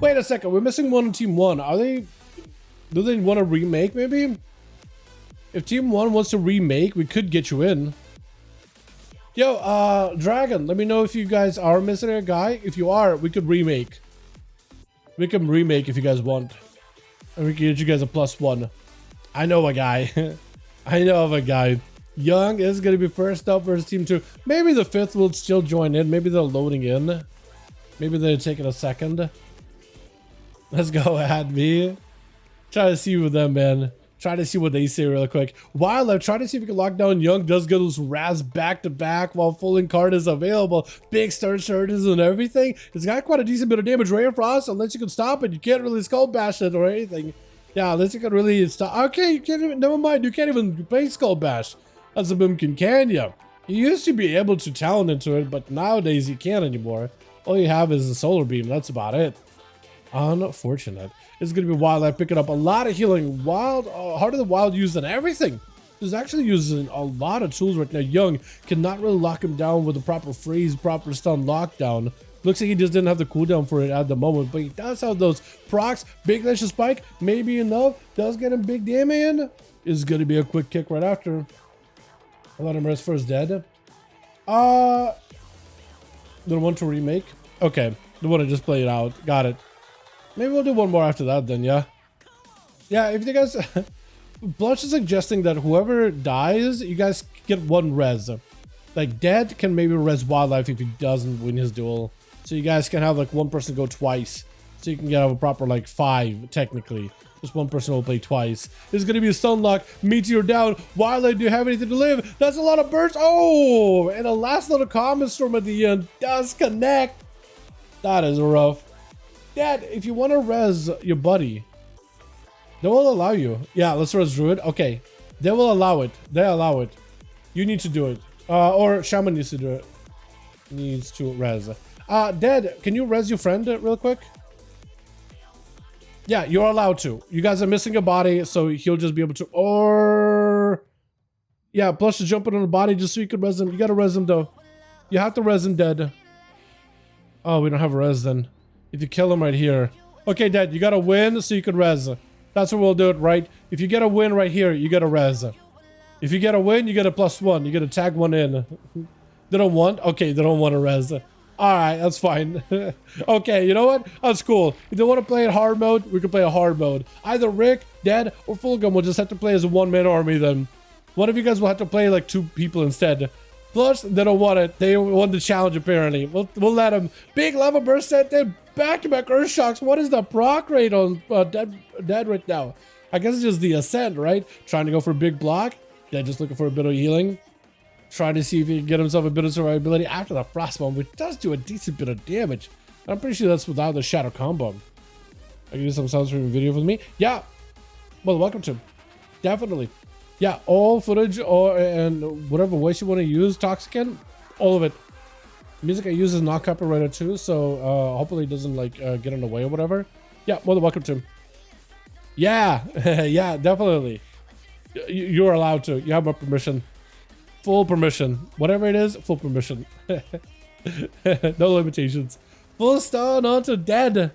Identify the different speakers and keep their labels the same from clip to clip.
Speaker 1: Wait a second, we're missing one on team 1. Do they want to remake maybe? If team 1 wants to remake, we could get you in. Yo, Dragon, let me know if you guys are missing a guy. If you are, we could remake. We can remake if you guys want. And we can get you guys a +1. I know a guy. I know of a guy. Young is going to be first up versus team 2. Maybe the 5th will still join in. Maybe they're loading in. Maybe they're taking a second. Let's go at me. Try to see with them, man. Try to see what they say real quick. While I'm trying to see if we can lock down Young, does get those Raz back to back while Fulling card is available. Big stun surges and everything. It's got quite a decent bit of damage. Ray of Frost, unless you can stop it, you can't really skull bash it or anything. Yeah, unless you can really stop. Okay, you can't even, never mind. You can't even play skull bash as a Bimkin, can you? You used to be able to talent into it, but nowadays you can't anymore. All you have is a solar beam. That's about it. Unfortunate. It's going to be Wildlife picking up a lot of healing. Wild, Heart of the Wild using everything. He's actually using a lot of tools right now. Young cannot really lock him down with a proper freeze, proper stun lockdown. Looks like he just didn't have the cooldown for it at the moment, but he does have those procs. Big Glacier Spike, maybe enough. Does get him big damage. Is going to be a quick kick right after. I'll let him rest for his dead. Don't want to remake. Okay, don't want to just play it out. Got it. Maybe we'll do one more after that then, yeah? Yeah, if you guys... Blush is suggesting that whoever dies, you guys get 1 res. Like, Dead can maybe res Wildlife if he doesn't win his duel. So you guys can have, like, 1 person go twice. So you can get a proper, like, 5, technically. Just 1 person will play twice. There's going to be a stun lock. Meteor down. Wildlife, do you have anything to live? That's a lot of burst. Oh! And a last little Common Storm at the end does connect. That is rough. Dad, if you want to res your buddy, they will allow you. Yeah, let's res Druid. Okay, they will allow it. They allow it. You need to do it. Or Shaman needs to do it. Needs to res. Dad, can you res your friend real quick? Yeah, you're allowed to. You guys are missing a body, so he'll just be able to. Or yeah, plus to jump in on the body just so you can res him. You gotta res him though. You have to res him, Dead. Oh, we don't have a res then. If you kill him right here. Okay, Dad, you gotta win so you can res. That's what we'll do it, right? If you get a win right here, you get a res. If you get a win, you get a +1. You get to tag 1 in. They don't want? Okay, they don't want a res. Alright, that's fine. Okay, you know what? That's cool. If they want to play in hard mode, we can play a hard mode. Either Rick, Dad, or Fulgum will just have to play as a 1-man army then. One of you guys will have to play like 2 people instead. Plus, they don't want it. They want the challenge, apparently. We'll let them. Big lava burst set then. Back-to-back Earth Shocks. What is the proc rate on Dead right now? I guess it's just the Ascent, right? Trying to go for a big block. Dead just looking for a bit of healing. Trying to see if he can get himself a bit of survivability after the Frostbomb, which does do a decent bit of damage. I'm pretty sure that's without the Shadow Combo. I can do some sound streaming video with me. Yeah. Well, welcome to. Definitely. Yeah, all footage and whatever voice you want to use, Toxicant, all of it. Music I use is not copyrighted too, so hopefully it doesn't like get in the way or whatever. Yeah, more than welcome to. Yeah, yeah, definitely. You're allowed to. You have my permission. Full permission. Whatever it is, full permission. No limitations. Full stun onto Dead.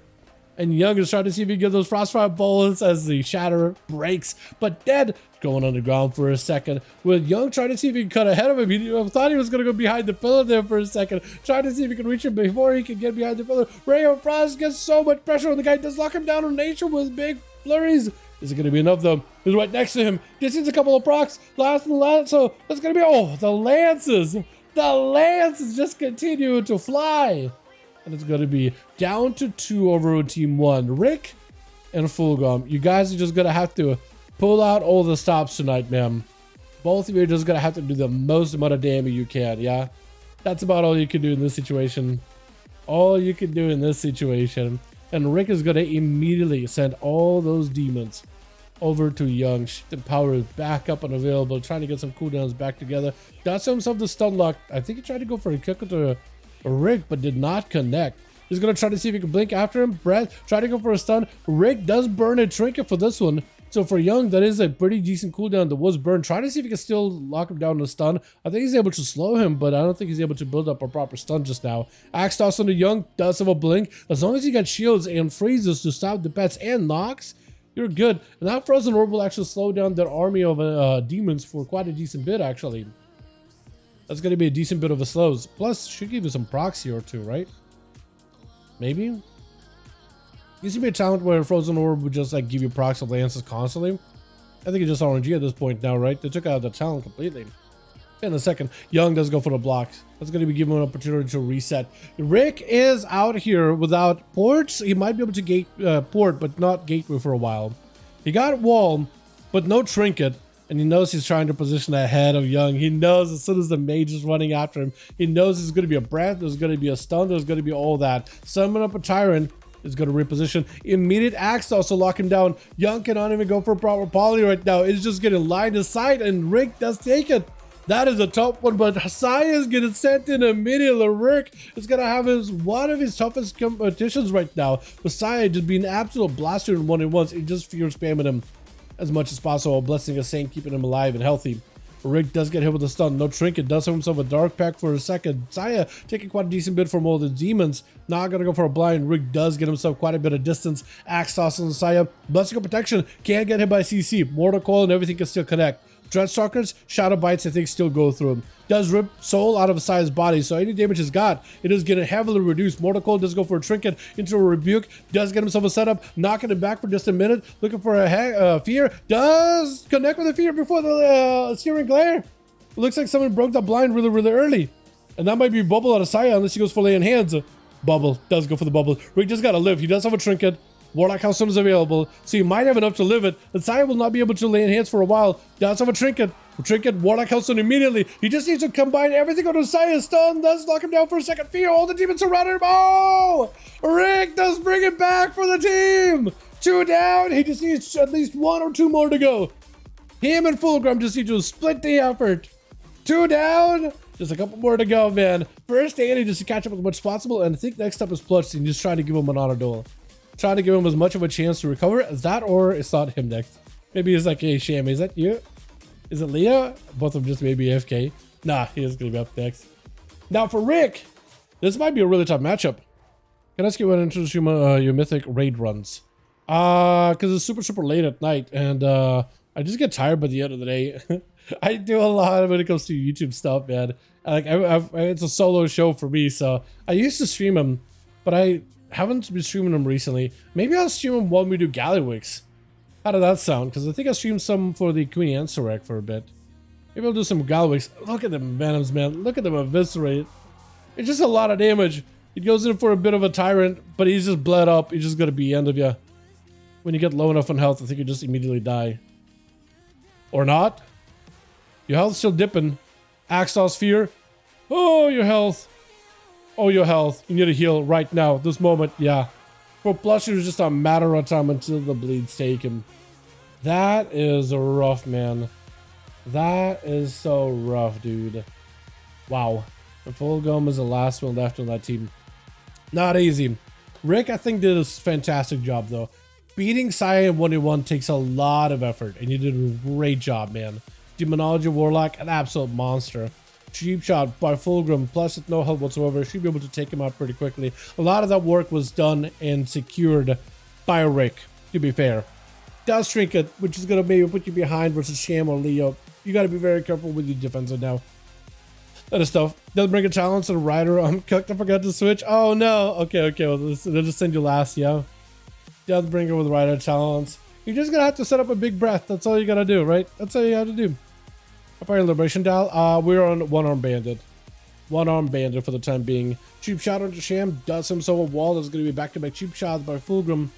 Speaker 1: And Young is trying to see if he can get those Frostfire bullets as the Shatter breaks. But Dead going underground for a second. With Young trying to see if he can cut ahead of him. He thought he was going to go behind the pillar there for a second. Trying to see if he can reach him before he can get behind the pillar. Ray of Frost gets so much pressure on the guy. Does lock him down on nature with big flurries. Is it going to be enough though? He's right next to him. Just needs a couple of procs. Last and last. So that's going to be. Oh, the lances. The lances just continue to fly. And it's going to be down to 2 over on team 1. Rick and Fulgum. You guys are just going to have to pull out all the stops tonight, ma'am. Both of you are just going to have to do the most amount of damage you can, yeah? That's about all you can do in this situation. All you can do in this situation. And Rick is going to immediately send all those demons over to Young. Shifting power is back up and available. Trying to get some cooldowns back together. Got himself the stun lock. I think he tried to go for a kick with a Rick, but did not connect. He's going to try to see if he can blink after him. Breath, try to go for a stun. Rick does burn a trinket for this one. So for Young, that is a pretty decent cooldown that was burned. Trying to see if he can still lock him down to stun. I think he's able to slow him, but I don't think he's able to build up a proper stun just now. Axe toss on the Young does have a blink. As long as you got shields and freezes to stop the pets and knocks, you're good. And that Frozen Orb will actually slow down that army of demons for quite a decent bit, actually. That's going to be a decent bit of a slows. Plus, should give you some proxy or two, right? Maybe? Used to be a talent where Frozen Orb would just like give you procs of lances constantly. I think it's just RNG at this point now, right? They took out the talent completely. In a second, Young does go for the blocks. That's going to be given an opportunity to reset. Rick is out here without ports. He might be able to gate port, but not gateway for a while. He got wall, but no trinket. And he knows he's trying to position ahead of Young. He knows as soon as the mage is running after him, he knows there's going to be a breath, there's going to be a stun, there's going to be all that. Summon up a tyrant. Is going to reposition. Immediate axe to also lock him down. Young cannot even go for a proper poly right now. It's just getting line of sight, and Rick does take it. That is a tough one, but Hasai is getting sent in immediately. Rick is going to have one of his toughest competitions right now. Hasai just being an absolute blaster in 1v1s. He just fear spamming him as much as possible. Blessing a saint, keeping him alive and healthy. Rick does get hit with a stun. No trinket. Does have himself a dark pack for a second. Saya taking quite a decent bit from all the demons. Not gonna go for a blind. Rick does get himself quite a bit of distance. Axe toss on Saya. Blessing of protection. Can't get hit by CC. Mortal coil and everything can still connect. Dreadstalkers, shadow bites, I think still go through him. Does rip soul out of Saya's body, so any damage he's got, it is getting heavily reduced. Mortal coil does go for a trinket into a rebuke. Does get himself a setup. Knocking it back for just a minute. Looking for a fear. Does connect with the fear before the searing glare. Looks like someone broke that blind really early. And that might be bubble out of Saya unless he goes for laying hands. Bubble does go for the bubble. Rick just gotta live. He does have a trinket. Warlock House is available, so you might have enough to live it. And Saya will not be able to lay in hands for a while. Does have a trinket. Warlock House immediately. He just needs to combine everything on Saya's stun. Does knock him down for a second. Fear. All the demons surrounded him. Oh! Rick does bring it back for the team. 2 down. He just needs at least 1 or 2 more to go. Him and Fulgrim just need to split the effort. 2 down. Just a couple more to go, man. First Andy just to catch up as much as possible. And I think next up is Plutz and just trying to give him an auto duel. Trying to give him as much of a chance to recover as that, or it's not him next. Maybe he's like, hey, Sham, is that you? Is it Leah? Both of them just maybe AFK. Nah, he is going to be up next. Now for Rick, this might be a really tough matchup. Can I ask you what introduce your mythic raid runs? Because it's super late at night, and I just get tired by the end of the day. I do a lot when it comes to YouTube stuff, man. Like it's a solo show for me, so I used to stream them, but I haven't been streaming them recently. Maybe I'll stream them while we do Gallywix. How did that sound? Because I think I streamed some for the Queen Ansorek for a bit. Maybe I'll do some Gallywix. Look at them Venoms, man. Look at them eviscerate. It's just a lot of damage. He goes in for a bit of a tyrant, but he's just bled up. He's just gonna be end of you. When you get low enough on health, I think you just immediately die. Or not. Your health's still dipping. Axos Fear. Oh, your health. Oh, your health. You need to heal right now. This moment, yeah. For Plusher, it's just a matter of time until the bleeds take him. That is rough, man. That is so rough, dude. Wow. And Fulgrim is the last one left on that team. Not easy. Rick, I think, did a fantastic job, though. Beating Saya in 1v1 takes a lot of effort, and you did a great job, man. Demonology Warlock, an absolute monster. Cheap shot by Fulgrim, plus with no help whatsoever. Should be able to take him out pretty quickly. A lot of that work was done and secured by Rick, to be fair. Does Trinket, which is going to maybe put you behind versus Sham or Leo. You got to be very careful with your defensive now. That is tough. Does bring a challenge to the Rider. I'm cooked. I forgot to switch. Oh no. Okay. Well, they'll just send you last, yeah. Death Bringer with Rider challenge. You're just gonna have to set up a big breath. That's all you gotta do, right? That's all you have to do. Fire Liberation Dial. We're on One-Arm Bandit. One-Arm Bandit for the time being. Cheap shot onto Sham. Does himself a wall. There's gonna be back-to-back cheap shots by Fulgrim.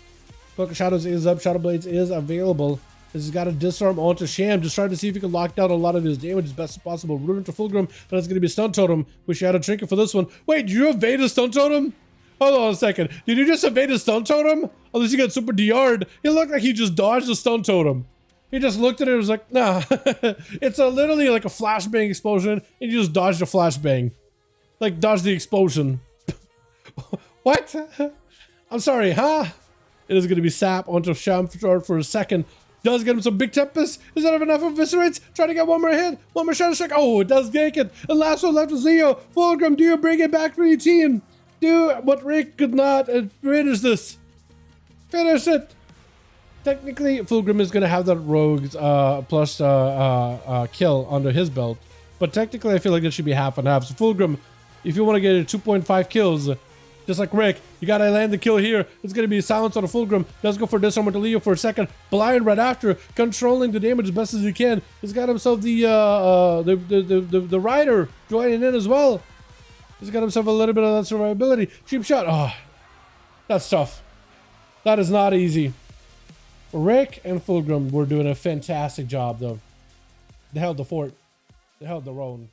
Speaker 1: Cloak of Shadows is up. Shadow Blades is available. This has got to disarm onto Sham. Just trying to see if he can lock down a lot of his damage as best as possible. Ruin to Fulgrim. That's gonna be a stun totem. Wish you had a trinket for this one. Wait, did you evade a stun totem? Hold on a second. Did you just evade a stun totem? Unless you got super DR'd. It looked like he just dodged a stun totem. He just looked at it and was like, nah. It's literally like a flashbang explosion, and you just dodged a flashbang. Like, dodge the explosion. What? I'm sorry, huh? It is going to be Sap onto Sham for a second. Does get him some big Tempest. Is that enough Eviscerates? Trying to get one more hit. One more Shadow Strike. Oh, it does take it. And last one left is Leo. Fulgrim, do you bring it back for your team? Do what Rick could not and finish this. Finish it. Technically, Fulgrim is going to have that Rogue's plus kill under his belt. But technically, I feel like it should be half and half. So Fulgrim, if you want to get 2.5 kills, just like Rick, you got to land the kill here. It's going to be silence on a Fulgrim. Let's go for Disarmor to Leo for a second. Blind right after, controlling the damage as best as he can. He's got himself the Rider joining in as well. He's got himself a little bit of that survivability. Cheap shot. Oh, that's tough. That is not easy. Rick and Fulgrim were doing a fantastic job, though. They held the fort. They held their own.